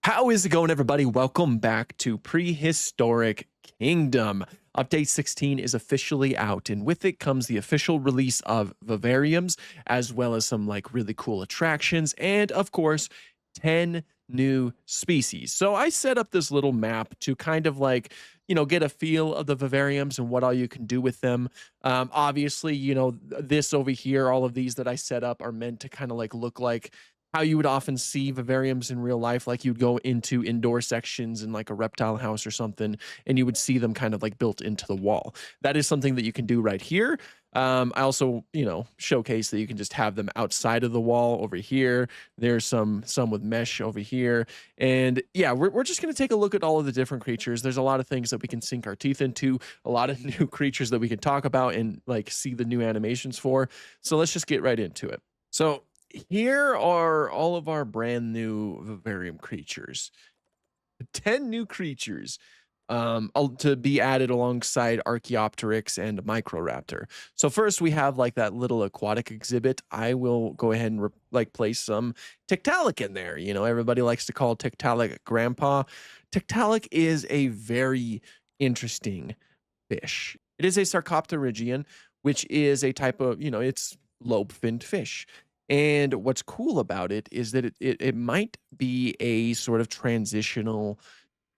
How is it going, everybody? Welcome back to Prehistoric Kingdom. Update 16 is officially out, and with it comes the official release of vivariums, as well as some like really cool attractions, and of course, 10 new species. So I set up this little map to kind of like, get a feel of the vivariums and what all you can do with them. Obviously, this over here, all of these that I set up are meant to kind of like look like how you would often see vivariums in real life, like you'd go into indoor sections in like a reptile house or something, and you would see them kind of like built into the wall. That is something that you can do right here. I also, showcase that you can just have them outside of the wall over here. There's some with mesh over here. And yeah, we're just going to take a look at all of the different creatures. There's a lot of things that we can sink our teeth into, a lot of new creatures that we can talk about and like see the new animations for. So let's just get right into it. So here are all of our brand new vivarium creatures. 10 new creatures to be added alongside Archaeopteryx and Microraptor. So first we have like that little aquatic exhibit. I will go ahead and place some Tiktaalik in there. Everybody likes to call Tiktaalik grandpa. Tiktaalik is a very interesting fish. It is a Sarcopterygian, which is a type of, it's lobe-finned fish. And what's cool about it is that it might be a sort of transitional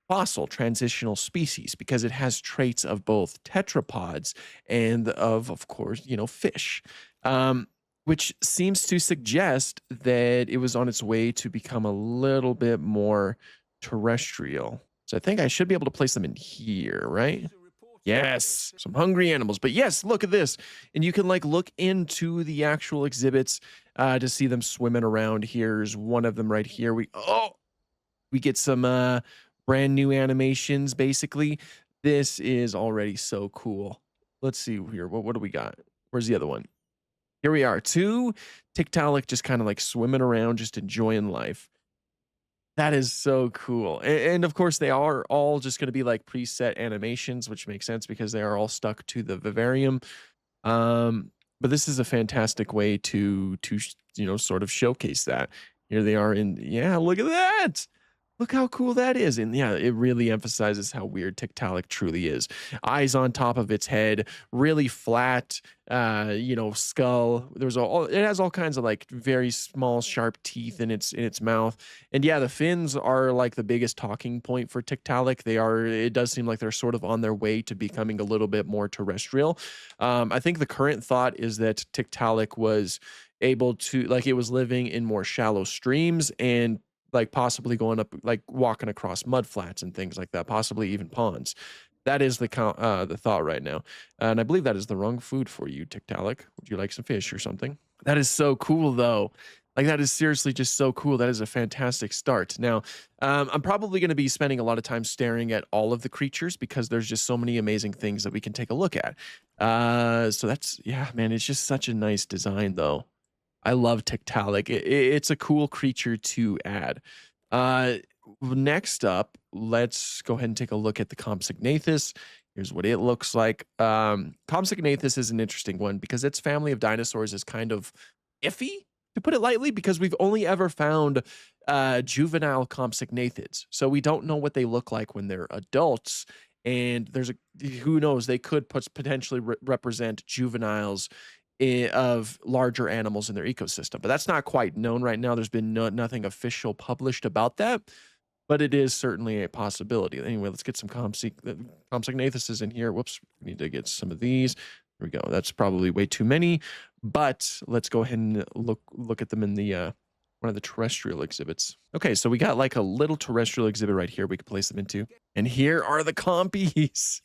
fossil, transitional species, because it has traits of both tetrapods and of course, fish, which seems to suggest that it was on its way to become a little bit more terrestrial. So I think I should be able to place them in here, right? Yes, some hungry animals. But yes, look at this. And you can like look into the actual exhibits to see them swimming around. Here's one of them right here. We get some brand new animations basically. This is already so cool. Let's see here. What do we got? Where's the other one? Here we are. Two Tiktaalik just kind of like swimming around, just enjoying life. That is so cool. And of course, they are all just going to be like preset animations, which makes sense because they are all stuck to the vivarium. But this is a fantastic way to sort of showcase that. Here they are yeah, look at that. Look how cool that is. And yeah, it really emphasizes how weird Tiktaalik truly is. Eyes on top of its head, really flat, skull. It has all kinds of like very small, sharp teeth in its mouth. And yeah, the fins are like the biggest talking point for Tiktaalik. It does seem like they're sort of on their way to becoming a little bit more terrestrial. I think the current thought is that Tiktaalik was able to, like, it was living in more shallow streams and like possibly going up, like walking across mud flats and things like that, possibly even ponds. That is the thought right now. And I believe that is the wrong food for you, Tiktaalik. Would you like some fish or something? That is so cool, though. Like, that is seriously just so cool. That is a fantastic start. Now, I'm probably going to be spending a lot of time staring at all of the creatures because there's just so many amazing things that we can take a look at. So that's, yeah, man, it's just such a nice design, though. I love Tiktaalik. It's a cool creature to add. Next up, let's go ahead and take a look at the Compsognathus. Here's what it looks like. Compsognathus is an interesting one because its family of dinosaurs is kind of iffy, to put it lightly, because we've only ever found juvenile Compsognathids. So we don't know what they look like when they're adults. And who knows, they could potentially represent juveniles of larger animals in their ecosystem, but that's not quite known right now. There's been nothing official published about that, but it is certainly a possibility. Anyway, let's get some Compsognathus in here. Whoops, we need to get some of these. There we go. That's probably way too many, but let's go ahead and look at them in the one of the terrestrial exhibits. Okay, so we got like a little terrestrial exhibit right here we can place them into, and here are the compies.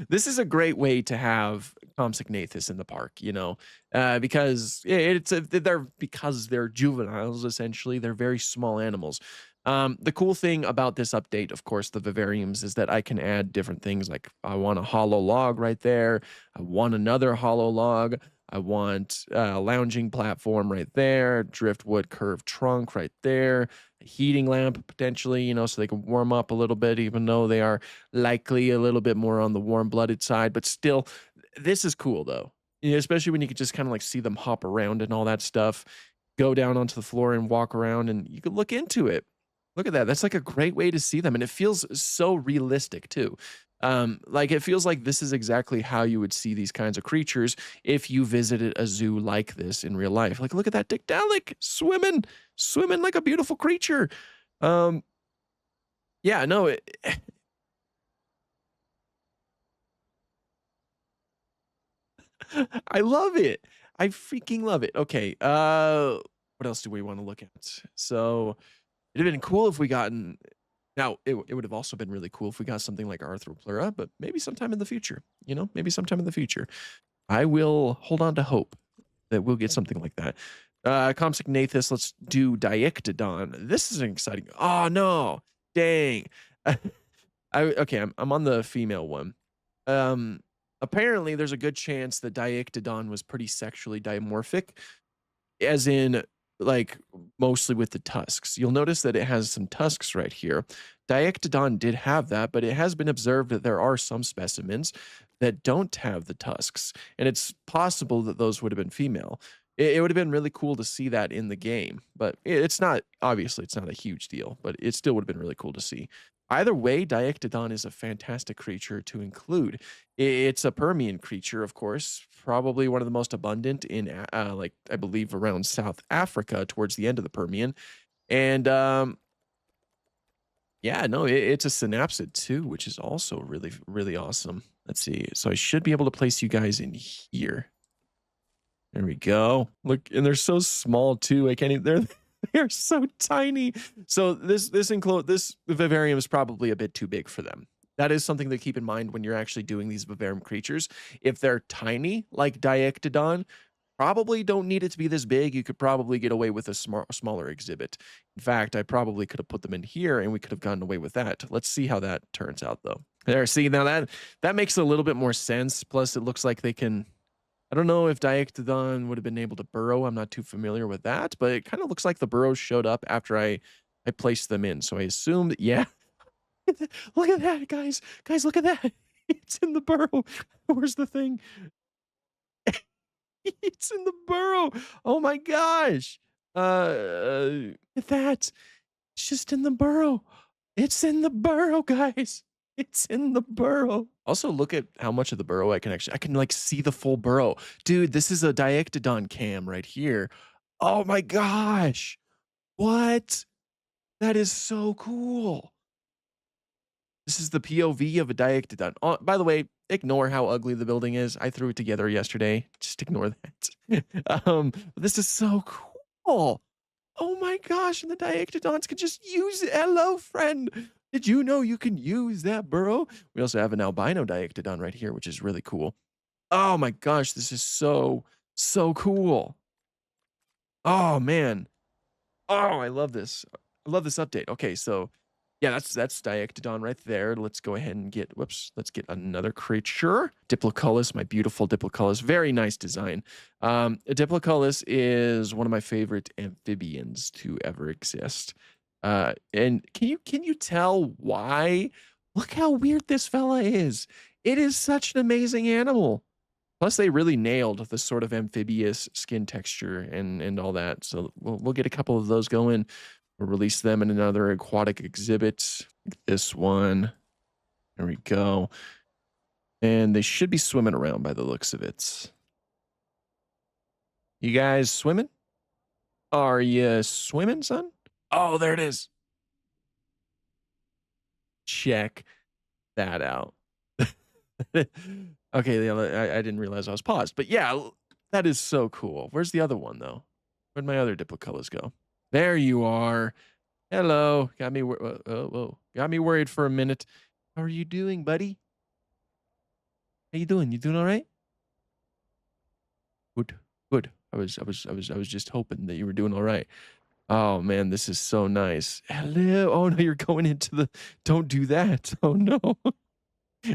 This is a great way to have Compsognathus in the park, because they're juveniles, essentially. They're very small animals. The cool thing about this update, of course, the vivariums, is that I can add different things. Like I want a hollow log right there. I want another hollow log. I want a lounging platform right there, driftwood curved trunk right there, a heating lamp potentially, so they can warm up a little bit, even though they are likely a little bit more on the warm-blooded side. But still, this is cool though, especially when you could just kind of like see them hop around and all that stuff, go down onto the floor and walk around, and you could look into it. Look at that. That's like a great way to see them, and it feels so realistic too. Like it feels like this is exactly how you would see these kinds of creatures if you visited a zoo like this in real life. Like, look at that Dictalic swimming like a beautiful creature. Um, yeah, no, I love it. I freaking love it. Okay, what else do we want to look at? So it'd have been cool if we gotten now, it would have also been really cool if we got something like Arthropleura, but maybe sometime in the future, maybe sometime in the future. I will hold on to hope that we'll get something like that. Compsognathus, let's do Diictodon. This is an exciting. Oh no, dang. Okay, I'm on the female one. Um, Apparently there's a good chance that Diictodon was pretty sexually dimorphic, as in like mostly with the tusks. You'll notice that it has some tusks right here. Diectodon did have that, but it has been observed that there are some specimens that don't have the tusks, and it's possible that those would have been female. It would have been really cool to see that in the game, but it's not, obviously it's not a huge deal, but it still would have been really cool to see. Either way, Diectodon is a fantastic creature to include. It's a Permian creature, of course, probably one of the most abundant in, like, I believe around South Africa towards the end of the Permian. And yeah, no, it's a synapsid too, which is also really, really awesome. Let's see. So I should be able to place you guys in here. There we go. Look, and they're so small too. I can't even, they're so tiny. So this vivarium is probably a bit too big for them. That is something to keep in mind when you're actually doing these vivarium creatures. If they're tiny, like Diectodon, probably don't need it to be this big. You could probably get away with a smaller exhibit. In fact, I probably could have put them in here and we could have gotten away with that. Let's see how that turns out though. There, see, now that makes a little bit more sense. Plus it looks like they can, I don't know if Diectodon would have been able to burrow. I'm not too familiar with that, but it kind of looks like the burrows showed up after I placed them in. So I assumed, yeah. Look at that, guys. Guys, look at that. It's in the burrow. Where's the thing? It's in the burrow. Oh my gosh. Look at that. It's just in the burrow. It's in the burrow, guys. It's in the burrow. Also, look at how much of the burrow I can like see the full burrow. Dude, this is a Diectodon cam right here. Oh my gosh. What? That is so cool. This is the POV of a Diectodon. Oh, by the way, ignore how ugly the building is. I threw it together yesterday. Just ignore that. This is so cool. Oh my gosh, and the Diectodons can just use it. Hello, friend. Did you know you can use that burrow? We also have an albino Diectodon right here, which is really cool. Oh my gosh, this is so, so cool. Oh man. Oh, I love this. I love this update. Okay, so yeah, that's Diectodon right there. Let's go ahead and get, whoops, let's get another creature. Diploculus, my beautiful Diploculus. Very nice design. Diploculus is one of my favorite amphibians to ever exist. And can you tell why? Look how weird this fella is. It is such an amazing animal. Plus, they really nailed the sort of amphibious skin texture and all that. So we'll get a couple of those going. We'll release them in another aquatic exhibit. Like this one. There we go. And they should be swimming around by the looks of it. You guys swimming? Are you swimming, son? Oh, there it is. Check that out. Okay, I didn't realize I was paused. But yeah, that is so cool. Where's the other one, though? Where'd my other Diploculus go? There you are. Hello. Got me, whoa. Got me worried for a minute. How are you doing, buddy? How you doing? You doing all right? Good. Good. I was just hoping that you were doing all right. Oh man, this is so nice. Hello. Oh no, you're going into the, don't do that. Oh no.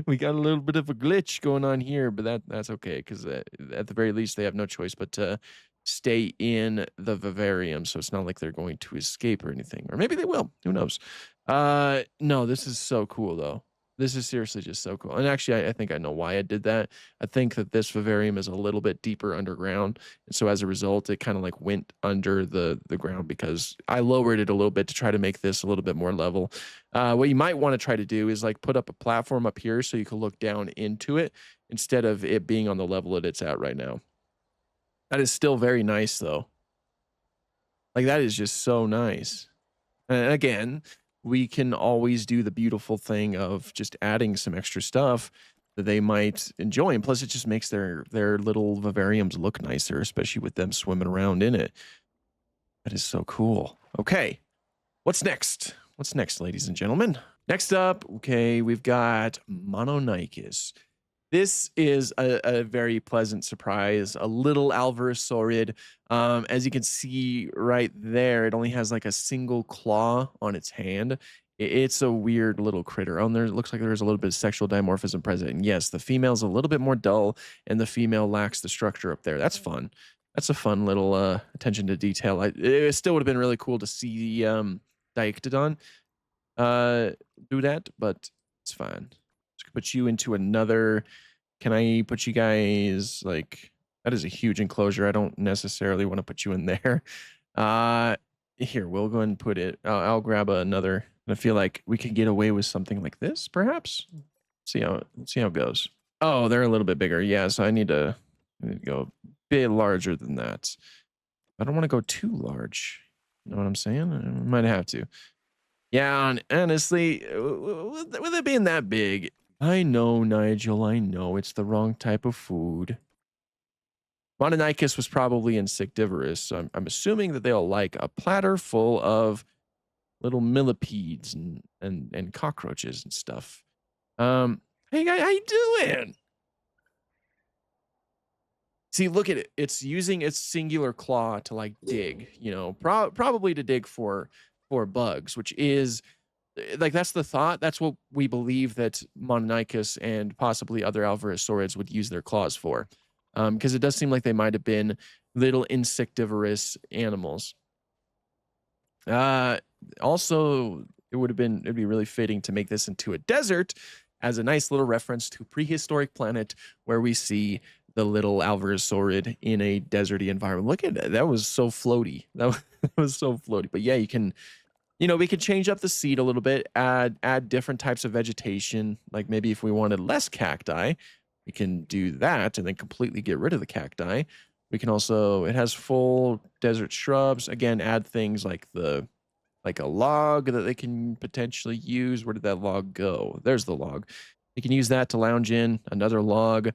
We got a little bit of a glitch going on here, but that's okay, because at the very least they have no choice but to stay in the vivarium, so it's not like they're going to escape or anything. Or maybe they will. Who knows? No, this is so cool though. This is seriously just so cool. And actually, I think I know why I did that. I think that this vivarium is a little bit deeper underground. And so as a result, it kind of like went under the ground because I lowered it a little bit to try to make this a little bit more level. What you might want to try to do is like put up a platform up here so you can look down into it instead of it being on the level that it's at right now. That is still very nice though. Like that is just so nice. And again, we can always do the beautiful thing of just adding some extra stuff that they might enjoy. And plus, it just makes their little vivariums look nicer, especially with them swimming around in it. That is so cool. Okay, what's next? What's next, ladies and gentlemen? Next up, okay, we've got Mononychus. This is a very pleasant surprise, a little alvarosaurid. As you can see right there, it only has like a single claw on its hand. It's a weird little critter. Oh, and there it looks like there's a little bit of sexual dimorphism present. And yes, the female's a little bit more dull, and the female lacks the structure up there. That's fun. That's a fun little attention to detail. It still would have been really cool to see Diictodon uh, do that, but it's fine. Just put you into another. Can I put you guys like that is a huge enclosure. I don't necessarily want to put you in there. Here, we'll go and put it. I'll grab another. I feel like we could get away with something like this, perhaps. See how it goes. Oh, they're a little bit bigger. Yeah, so I need to go a bit larger than that. I don't want to go too large. You know what I'm saying? I might have to. Yeah, honestly, with it being that big, I know, Nigel, I know it's the wrong type of food. Mononychus was probably insectivorous, so I'm assuming that they'll like a platter full of little millipedes and cockroaches and stuff. Hey guy, how you doing? See, look at it. It's using its singular claw to like dig, you know, probably to dig for bugs, which is like that's the thought. That's what we believe that Mononychus and possibly other alvarosauриds would use their claws for, because it does seem like they might have been little insectivorous animals. Also, it'd be really fitting to make this into a desert as a nice little reference to prehistoric planet where we see the little alvarosaurid in a deserty environment. Look at that. That was so floaty. That was so floaty. But yeah, you can, you know, we could change up the seed a little bit, add different types of vegetation. Like maybe if we wanted less cacti, we can do that and then completely get rid of the cacti. We can also, it has full desert shrubs. Again, add things like like a log that they can potentially use. Where did that log go? There's the log. You can use that to lounge in. Another log,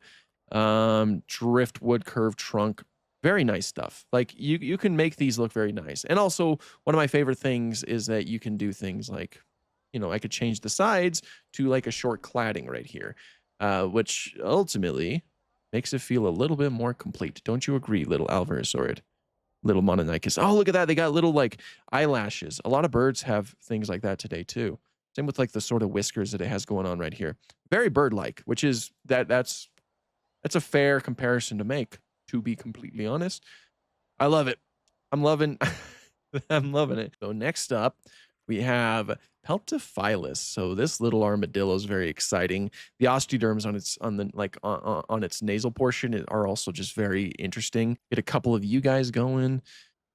driftwood curved trunk. Very nice stuff. Like you can make these look very nice. And also one of my favorite things is that you can do things like, you know, I could change the sides to like a short cladding right here, which ultimately makes it feel a little bit more complete. Don't you agree, little alvarosaurid? Little Mononychus. Oh, look at that. They got little like eyelashes. A lot of birds have things like that today too. Same with like the sort of whiskers that it has going on right here. Very bird-like, which is that's a fair comparison to make, to be completely honest. I love it. I'm loving I'm loving it. So next up, we have Peltophilus. So this little armadillo is very exciting. The osteoderms on its nasal portion are also just very interesting. Get a couple of you guys going,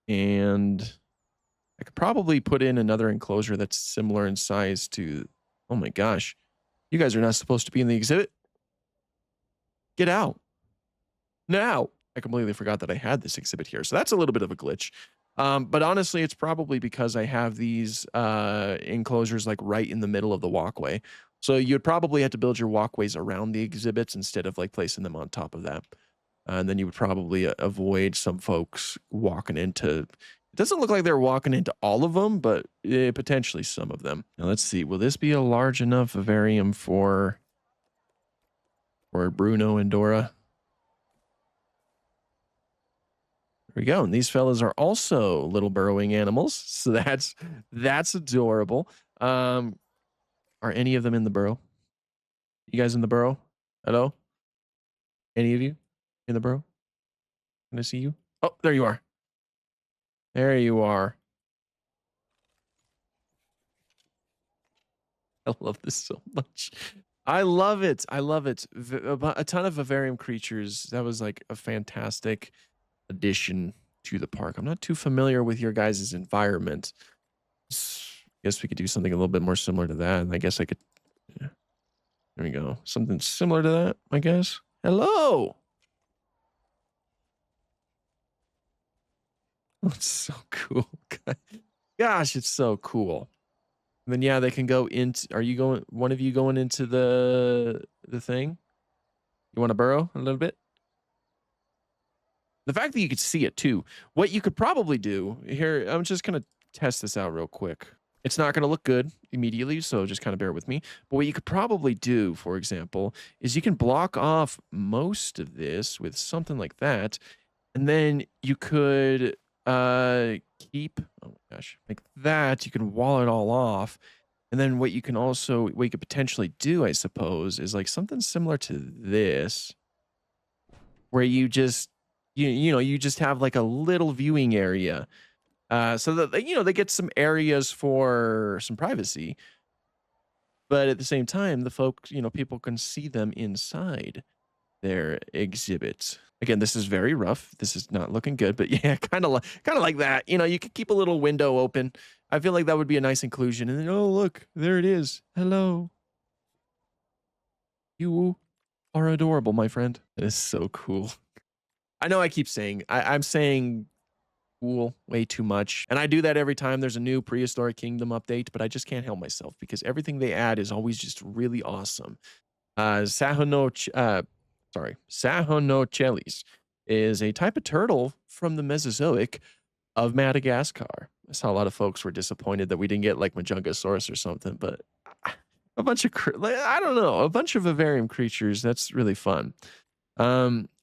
and I could probably put in another enclosure that's similar in size to. Oh my gosh, you guys are not supposed to be in the exhibit. Get out now. I completely forgot that I had this exhibit here. So that's a little bit of a glitch. But honestly, it's probably because I have these enclosures like right in the middle of the walkway. So you'd probably have to build your walkways around the exhibits instead of like placing them on top of that. And then you would probably avoid some folks walking into. It doesn't look like they're walking into all of them, but potentially some of them. Now let's see. Will this be a large enough vivarium for Bruno and Dora? There we go. And these fellas are also little burrowing animals. So that's adorable. Are any of them in the burrow? You guys in the burrow? Hello? Any of you in the burrow? Can I see you? Oh, there you are. There you are. I love this so much. I love it. I love it. A ton of vivarium creatures. That was like a fantastic addition to the park. I'm not too familiar with your guys' environment. Guess we could do something a little bit more similar to that. And I guess I could. Yeah, there we go. Something similar to that, I guess. Hello. Oh, it's so cool. Gosh, it's so cool. And then yeah, they can go into. Are you going? One of you going into the thing? You want to burrow a little bit? The fact that you could see it too. What you could probably do here, I'm just gonna test this out real quick. It's not gonna look good immediately, so just kind of bear with me. But what you could probably do, for example, is you can block off most of this with something like that, and then you could keep, oh my gosh, like that. You can wall it all off. And then what you could potentially do, I suppose, is like something similar to this where you just have like a little viewing area so that they get some areas for some privacy, but at the same time the folks, people can see them inside their exhibits. Again, this is very rough, this is not looking good, but yeah, kind of like that. You could keep a little window open. I feel like that would be a nice inclusion. And then, oh look, there it is. Hello, you are adorable, my friend. That is so cool. I know I keep saying I'm saying cool way too much. And I do that every time there's a new Prehistoric Kingdom update, but I just can't help myself because everything they add is always just really awesome. Sahonochelis is a type of turtle from the Mesozoic of Madagascar. I saw a lot of folks were disappointed that we didn't get like Majungasaurus or something, but a bunch of I don't know, a bunch of vivarium creatures. That's really fun.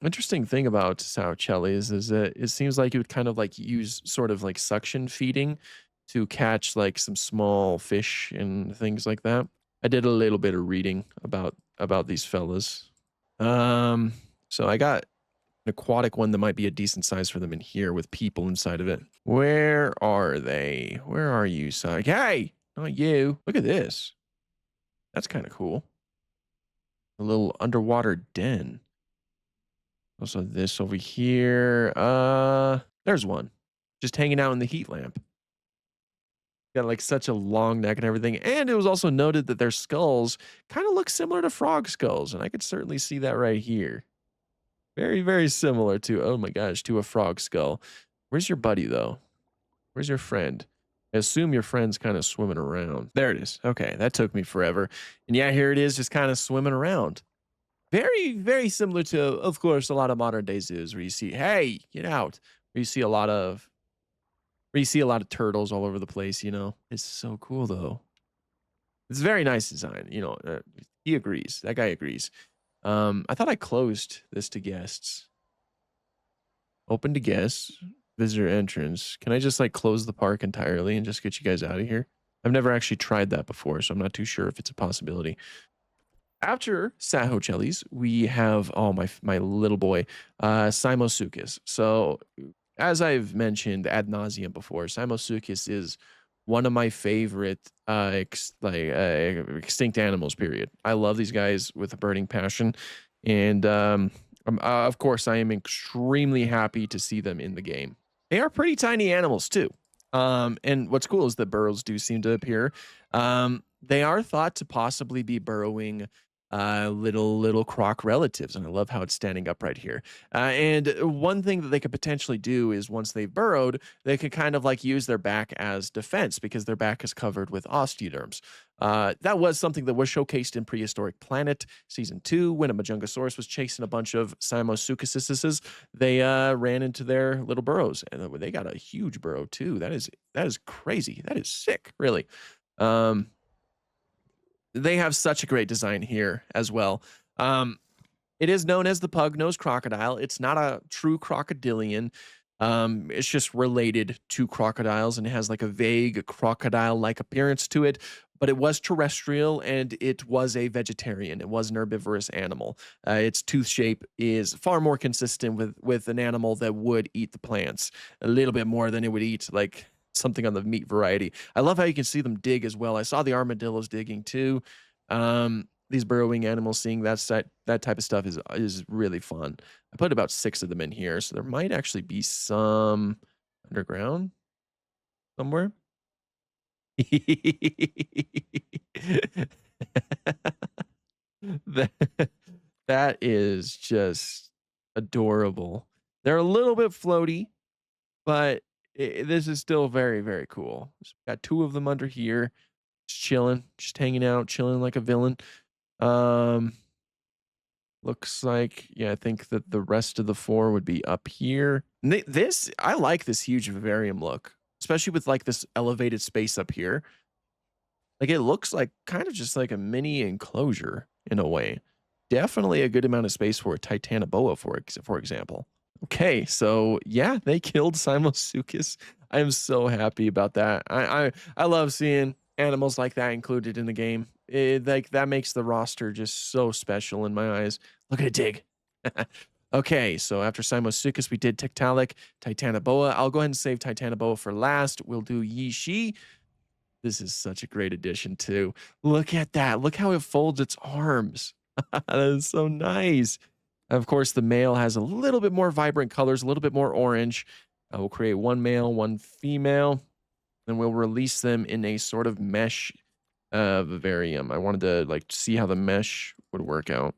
Interesting thing about Saucellis is that it seems like it would kind of like use sort of like suction feeding to catch like some small fish and things like that. I did a little bit of reading about these fellas. So I got an aquatic one that might be a decent size for them in here with people inside of it. Where are they? Where are you, Si? Hey, not you. Look at this. That's kind of cool. A little underwater den. Also this over here. There's one. Just hanging out in the heat lamp. Got like such a long neck and everything. And it was also noted that their skulls kind of look similar to frog skulls. And I could certainly see that right here. Very, very similar to, oh my gosh, to a frog skull. Where's your buddy though? Where's your friend? I assume your friend's kind of swimming around. There it is. Okay, that took me forever. And yeah, here it is, just kind of swimming around. Very, very similar to, of course, a lot of modern day zoos where you see, hey, get out. Where you see a lot of turtles all over the place, It's so cool though. It's a very nice design, he agrees. That guy agrees. I thought I closed this to guests. Open to guests, visitor entrance. Can I just like close the park entirely and just get you guys out of here? I've never actually tried that before, so I'm not too sure if it's a possibility. After Sahochelis, we have my little boy, Simosukis. So as I've mentioned ad nauseum before, Simosukis is one of my favorite extinct animals. Period. I love these guys with a burning passion, and of course, I am extremely happy to see them in the game. They are pretty tiny animals too. And what's cool is that burrows do seem to appear. They are thought to possibly be burrowing little croc relatives, and I love how it's standing up right here. And one thing that they could potentially do is once they've burrowed, they could kind of like use their back as defense because their back is covered with osteoderms. That was something that was showcased in Prehistoric Planet Season 2 when a Majungasaurus was chasing a bunch of Simosuchisises. They ran into their little burrows, and they got a huge burrow too. That is crazy. That is sick, really. They have such a great design here as well. It is known as the pug-nosed crocodile. It's not a true crocodilian. It's just related to crocodiles and it has like a vague crocodile-like appearance to it, but it was terrestrial and it was a vegetarian. It was an herbivorous animal. Its tooth shape is far more consistent with an animal that would eat the plants, a little bit more than it would eat like something on the meat variety. I love how you can see them dig as well. I saw the armadillos digging too. These burrowing animals, seeing that type of stuff is really fun. I put about 6 of them in here, so there might actually be some underground somewhere. That that is just adorable. They're a little bit floaty, but this is still very, very cool. Just got 2 of them under here, just chilling, just hanging out, chilling like a villain. Um, Looks like, yeah, I think that the rest of the 4 would be up here. This, I like this huge vivarium look, especially with like this elevated space up here. Like it looks like kind of just like a mini enclosure in a way. Definitely a good amount of space for a Titanoboa, for example. Okay, so yeah, they killed Simosuchus. I am so happy about that. I love seeing animals like that included in the game. Like that makes the roster just so special in my eyes. Look at it dig. Okay, so after Simosuchus, we did Tiktaalik, Titanoboa. I'll go ahead and save Titanoboa for last. We'll do Yishi. This is such a great addition too. Look at that. Look how it folds its arms. That is so nice. Of course, the male has a little bit more vibrant colors, a little bit more orange. We'll create 1 male, 1 female, and we'll release them in a sort of mesh vivarium. I wanted to like see how the mesh would work out,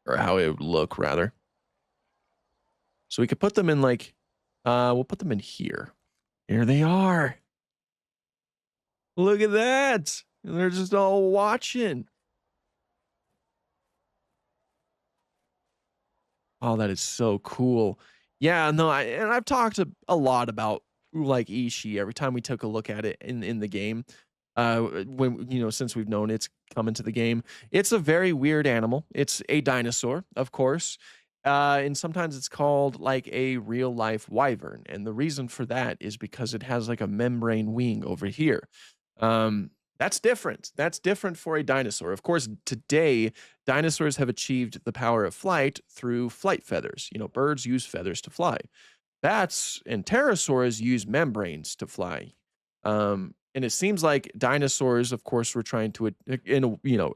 or how it would look rather. So we could put them in like, we'll put them in here. Here they are. Look at that. They're just all watching. Oh, that is so cool. Yeah, no, and I've talked a lot about like Ishi every time we took a look at it in the game. When since we've known it's come into the game, it's a very weird animal. It's a dinosaur, of course. And sometimes it's called like a real life wyvern. And the reason for that is because it has like a membrane wing over here. That's different. That's different for a dinosaur. Of course, today, dinosaurs have achieved the power of flight through flight feathers. Birds use feathers to fly. Bats and pterosaurs use membranes to fly. And it seems like dinosaurs, of course, were trying to,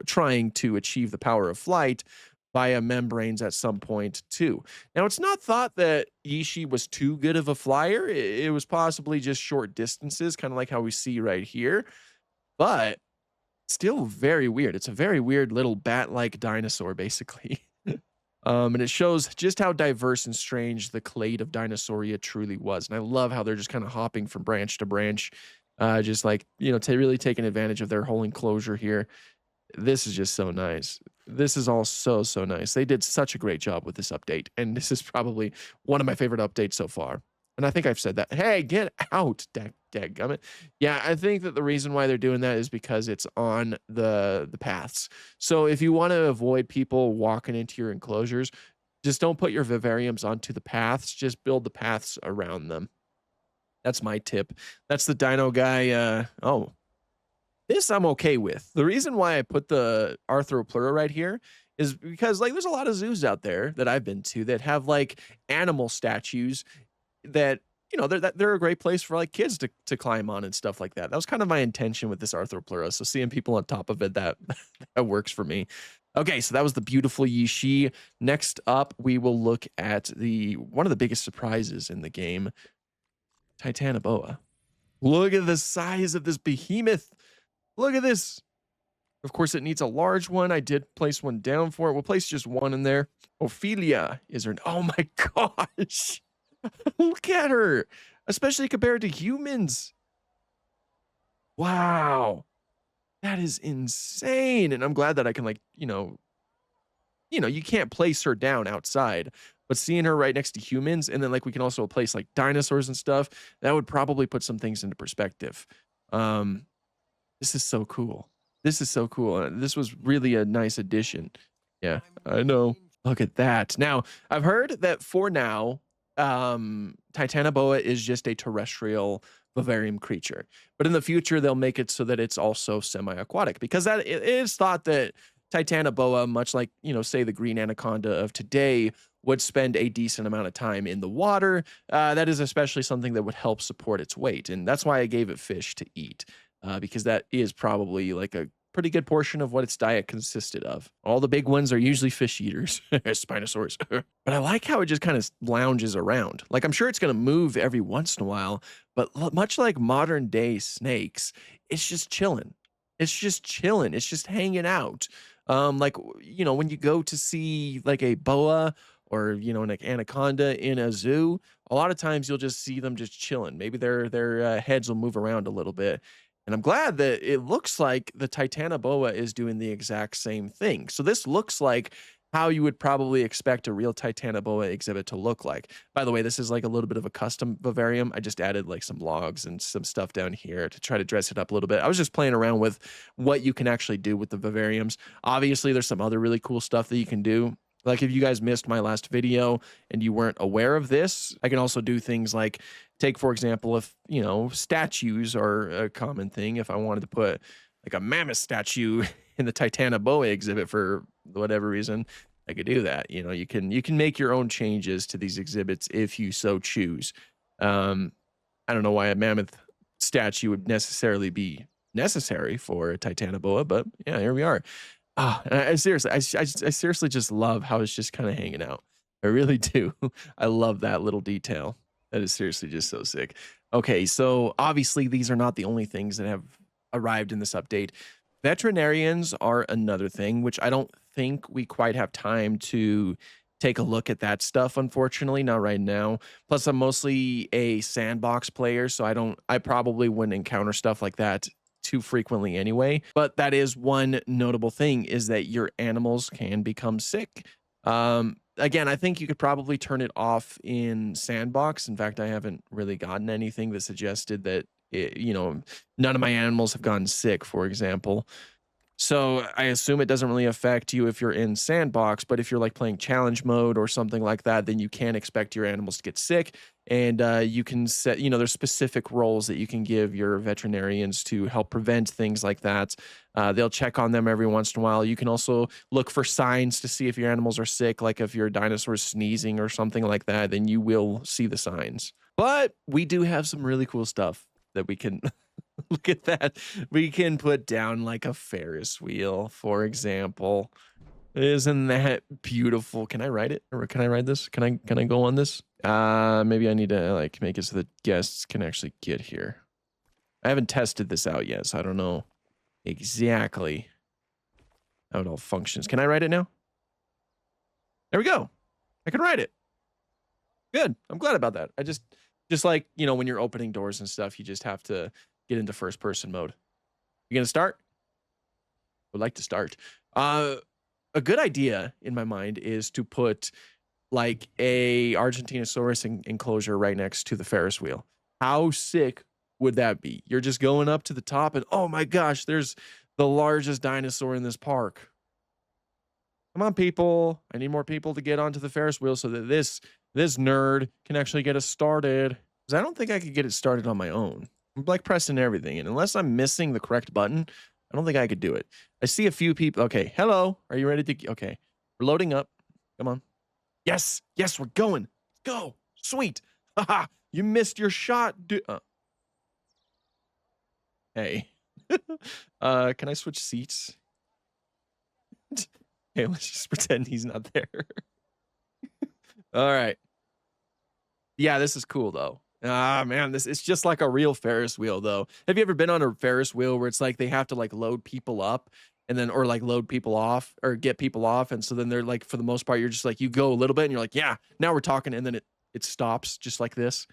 trying to achieve the power of flight via membranes at some point too. Now, it's not thought that Yishi was too good of a flyer. It was possibly just short distances, kind of like how we see right here, but still very weird. It's a very weird little bat-like dinosaur, basically. And it shows just how diverse and strange the clade of Dinosauria truly was. And I love how they're just kind of hopping from branch to branch, just like, really taking advantage of their whole enclosure here. This is just so nice. This is all so, so nice. They did such a great job with this update. And this is probably one of my favorite updates so far. And I think I've said that. Hey, get out, dadgummit. Yeah, I think that the reason why they're doing that is because it's on the paths. So if you want to avoid people walking into your enclosures, just don't put your vivariums onto the paths. Just build the paths around them. That's my tip. That's the dino guy. This I'm okay with. The reason why I put the Arthropleura right here is because like there's a lot of zoos out there that I've been to that have like animal statues that they're a great place for like kids to climb on and stuff like that. That was kind of my intention with this Arthropleura. So seeing people on top of it, that works for me. Okay, so that was the beautiful Yishi. Next up, we will look at one of the biggest surprises in the game, Titanoboa. Look at the size of this behemoth. Look at this. Of course, it needs a large one. I did place one down for it. We'll place just one in there. Ophelia is her. Oh my gosh. Look at her, especially compared to humans. Wow. That is insane. And I'm glad that I can like, you can't place her down outside, but seeing her right next to humans, and then like we can also place like dinosaurs and stuff, that would probably put some things into perspective. This is so cool. This is so cool. This was really a nice addition. Yeah, I know. Look at that. Now, I've heard that for now, Titanoboa is just a terrestrial vivarium creature, but in the future they'll make it so that it's also semi-aquatic, because that it is thought that Titanoboa, much like say the green anaconda of today, would spend a decent amount of time in the water. That is especially something that would help support its weight. And that's why I gave it fish to eat, because that is probably like a pretty good portion of what its diet consisted of. All the big ones are usually fish eaters, Spinosaurus. But I like how it just kind of lounges around. Like, I'm sure it's going to move every once in a while, but much like modern day snakes, it's just chilling. It's just chilling. It's just hanging out. Like, when you go to see like a boa or, an anaconda in a zoo, a lot of times you'll just see them just chilling. Maybe their heads will move around a little bit. And I'm glad that it looks like the Titanoboa is doing the exact same thing. So this looks like how you would probably expect a real Titanoboa exhibit to look like. By the way, this is like a little bit of a custom vivarium. I just added like some logs and some stuff down here to try to dress it up a little bit. I was just playing around with what you can actually do with the vivariums. Obviously, there's some other really cool stuff that you can do. Like if you guys missed my last video and you weren't aware of this, I can also do things like take, for example, if, statues are a common thing. If I wanted to put like a mammoth statue in the Titanoboa exhibit for whatever reason, I could do that. You can make your own changes to these exhibits if you so choose. I don't know why a mammoth statue would necessarily be necessary for a Titanoboa, but yeah, here we are. I seriously just love how it's just kind of hanging out. I really do. I love that little detail. That is seriously just so sick. Okay, so obviously these are not the only things that have arrived in this update. Veterinarians are another thing, which I don't think we quite have time to take a look at that stuff, unfortunately, not right now. Plus, I'm mostly a sandbox player, so I probably wouldn't encounter stuff like that too frequently anyway. But that is one notable thing, is that your animals can become sick. Again, I think you could probably turn it off in sandbox. In fact, I haven't really gotten anything that suggested that none of my animals have gotten sick, for example. So I assume it doesn't really affect you if you're in sandbox, but if you're like playing challenge mode or something like that, then you can expect your animals to get sick. And you can set, there's specific roles that you can give your veterinarians to help prevent things like that. They'll check on them every once in a while. You can also look for signs to see if your animals are sick, like if your dinosaur is sneezing or something like that, then you will see the signs. But we do have some really cool stuff that we can look at that. We can put down like a Ferris wheel, for example. Isn't that beautiful? Can I ride it? Or can I ride this? Can I go on this? Maybe I need to like make it so that guests can actually get here. I haven't tested this out yet, so I don't know exactly how it all functions. Can I ride it now? There we go. I can ride it. Good. I'm glad about that. I just like, when you're opening doors and stuff, you just have to get into first person mode. You gonna start? Would like to start. A good idea in my mind is to put like a Argentinosaurus enclosure right next to the Ferris wheel. How sick would that be? You're just going up to the top and oh my gosh, there's the largest dinosaur in this park. Come on, people. I need more people to get onto the Ferris wheel so that this nerd can actually get us started. Because I don't think I could get it started on my own. I'm like pressing everything, and unless I'm missing the correct button, I don't think I could do it. I see a few people. Okay, hello. Are you ready to? Okay, we're loading up. Come on. Yes, we're going. Let's go. Sweet. Haha, you missed your shot, dude. Hey. Can I switch seats? Okay, let's just pretend he's not there. All right. Yeah, this is cool though. Ah, man, it's just like a real Ferris wheel though. Have you ever been on a Ferris wheel where it's like they have to like load people up and then or like load people off or get people off, and so then they're like, for the most part, you're just like, you go a little bit and you're like, yeah, now we're talking, and then it stops just like this.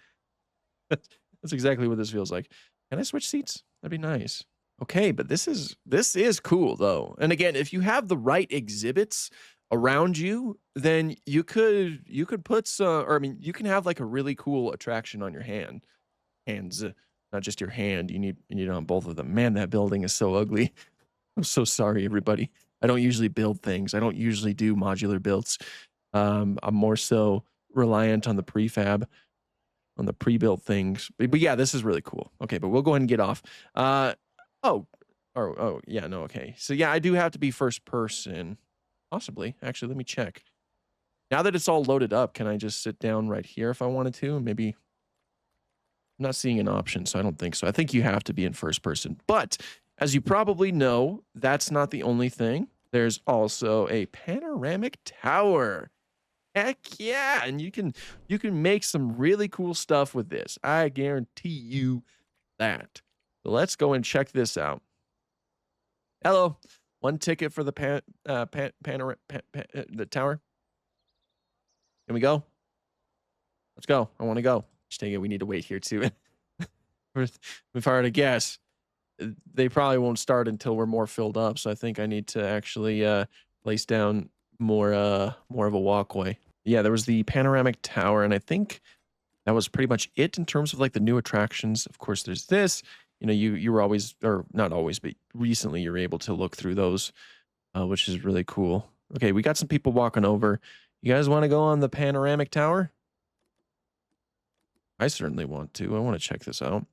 That's exactly what this feels like. Can I switch seats? That'd be nice. Okay, but this is cool though. And again, if you have the right exhibits around you, then you could put some, or I mean, you can have like a really cool attraction on your hands, not just your hand. You need it on both of them. Man, that building is so ugly. I'm so sorry, everybody. I don't usually build things. I don't usually do modular builds. I'm more so reliant on the prefab, on the pre-built things. But yeah, this is really cool. Okay, but we'll go ahead and get off. Oh, yeah, no, okay. So yeah, I do have to be first person. Possibly. Actually, let me check. Now that it's all loaded up, can I just sit down right here if I wanted to? Maybe I'm not seeing an option, so I don't think so. I think you have to be in first person. But as you probably know, that's not the only thing. There's also a panoramic tower. Heck yeah, and you can make some really cool stuff with this. I guarantee you that. So let's go and check this out. Hello, one ticket for the the tower. Can we go? Let's go. I want to go. Just take it. We need to wait here too. If I were to guess, they probably won't start until we're more filled up. So I think I need to actually place down more of a walkway. Yeah, there was the panoramic tower, and I think that was pretty much it in terms of like the new attractions. Of course, there's this. You know, you were always, or not always, but recently you're able to look through those, which is really cool. Okay, we got some people walking over. You guys want to go on the panoramic tower? I certainly want to. I want to check this out.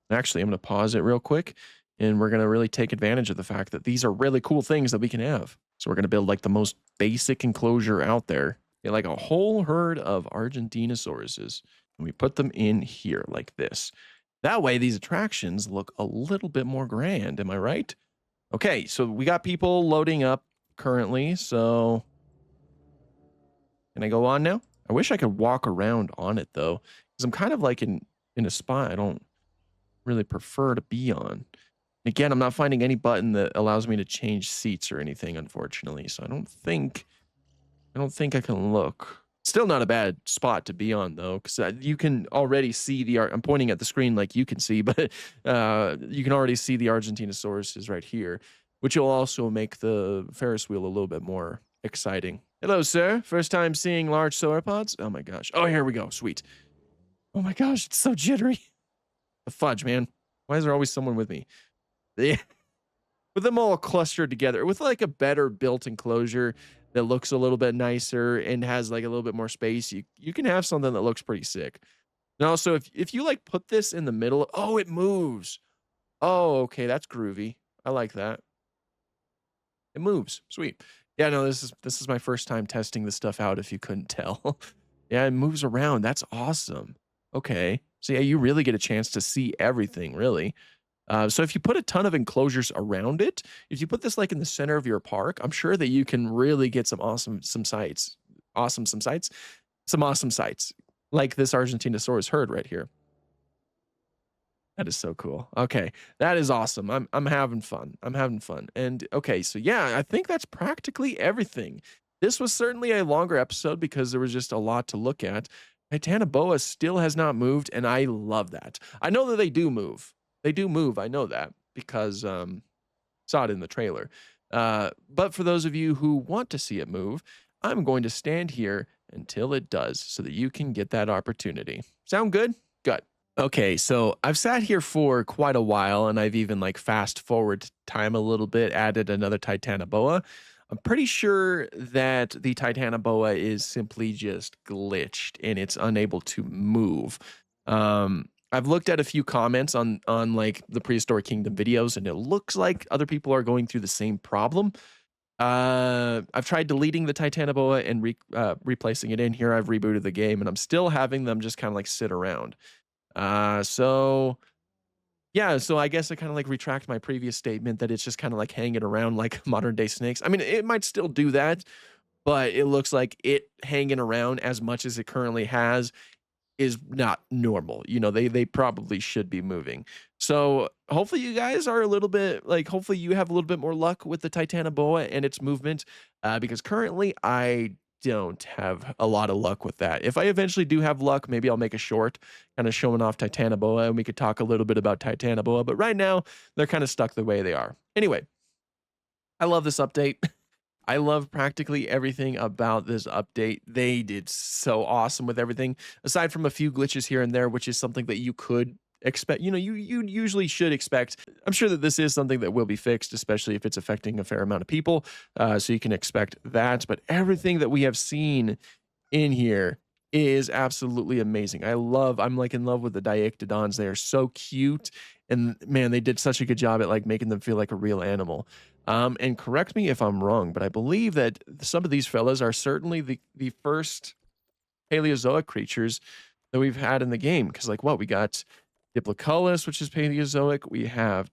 Actually, I'm going to pause it real quick, and we're going to really take advantage of the fact that these are really cool things that we can have. So we're going to build like the most basic enclosure out there. Get like a whole herd of Argentinosaurus, and we put them in here like this. That way, these attractions look a little bit more grand. Am I right? Okay, so we got people loading up currently. So can I go on now? I wish I could walk around on it though, because I'm kind of like in a spot I don't really prefer to be on. Again, I'm not finding any button that allows me to change seats or anything, unfortunately. So I don't think I can look. Still not a bad spot to be on though, because you can already see the I'm pointing at the screen like you can see, but you can already see the Argentinosaurus is right here, which will also make the Ferris wheel a little bit more exciting. Hello, sir. First time seeing large sauropods? Oh my gosh. Oh, here we go. Sweet. Oh my gosh, it's so jittery. The fudge, man. Why is there always someone with me? Yeah. With them all clustered together, with like a better built enclosure that looks a little bit nicer and has like a little bit more space, you can have something that looks pretty sick. And also, if you like put this in the middle, oh, it moves. Oh, okay, that's groovy. I like that. It moves. Sweet. Yeah, no, this is my first time testing this stuff out, if you couldn't tell. Yeah, it moves around. That's awesome. Okay. So yeah, you really get a chance to see everything, really. So if you put a ton of enclosures around it, if you put this like in the center of your park, I'm sure that you can really get some awesome sights. Some awesome sights. Like this Argentinosaurus herd right here. That is so cool. Okay, that is awesome. I'm having fun. I'm having fun. And okay, so yeah, I think that's practically everything. This was certainly a longer episode because there was just a lot to look at. Titanoboa still has not moved, and I love that. I know that they do move. They do move. I know that because saw it in the trailer. But for those of you who want to see it move, I'm going to stand here until it does so that you can get that opportunity. Sound good? Good. Okay, so I've sat here for quite a while, and I've even like fast forward time a little bit, added another Titanoboa. I'm pretty sure that the Titanoboa is simply just glitched and it's unable to move. I've looked at a few comments on like the Prehistoric Kingdom videos, and it looks like other people are going through the same problem. I've tried deleting the Titanoboa and replacing it in here. I've rebooted the game, and I'm still having them just kind of like sit around. So yeah, so I guess I kind of like retract my previous statement that it's just kind of like hanging around like modern day snakes. I mean, it might still do that, but it looks like it hanging around as much as it currently has is not normal. You know, they probably should be moving. So hopefully you guys are a little bit like, hopefully you have a little bit more luck with the Titanoboa and its movement, because currently I don't have a lot of luck with that. If I eventually do have luck, maybe I'll make a short kind of showing off Titanoboa, and we could talk a little bit about Titanoboa, but right now they're kind of stuck the way they are. Anyway, I love this update. I love practically everything about this update. They did so awesome with everything, aside from a few glitches here and there, which is something that you could expect. You know, you usually should expect. I'm sure that this is something that will be fixed, especially if it's affecting a fair amount of people. So you can expect that. But everything that we have seen in here is absolutely amazing. I'm like in love with the Diectodons. They are so cute And man, they did such a good job at like making them feel like a real animal. And correct me if I'm wrong, but I believe that some of these fellas are certainly the first Paleozoic creatures that we've had in the game. Because like what we got Diploculus, which is Paleozoic. We have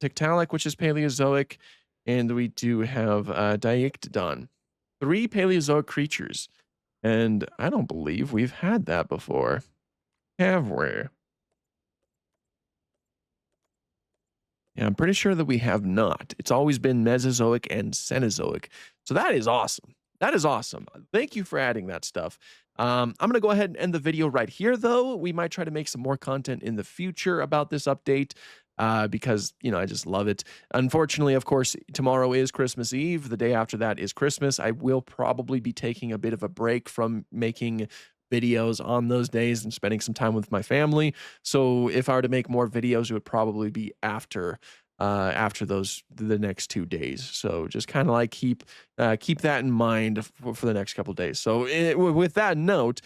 Tiktaalik, which is Paleozoic, and we do have Diictodon. Three Paleozoic creatures, and I don't believe we've had that before, have we? Yeah, I'm pretty sure that we have not. It's always been Mesozoic and Cenozoic. So that is awesome. That is awesome. Thank you for adding that stuff. I'm going to go ahead and end the video right here, though. We might try to make some more content in the future about this update because, you know, I just love it. Unfortunately, of course, tomorrow is Christmas Eve. The day after that is Christmas. I will probably be taking a bit of a break from making videos on those days and spending some time with my family. So if I were to make more videos, it would probably be after those the next 2 days. So just kind of like keep that in mind for the next couple days. So with that note,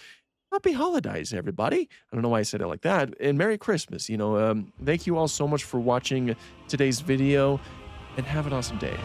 happy holidays, everybody. I don't know why I said it like that. And Merry Christmas. You know, thank you all so much for watching today's video, and have an awesome day.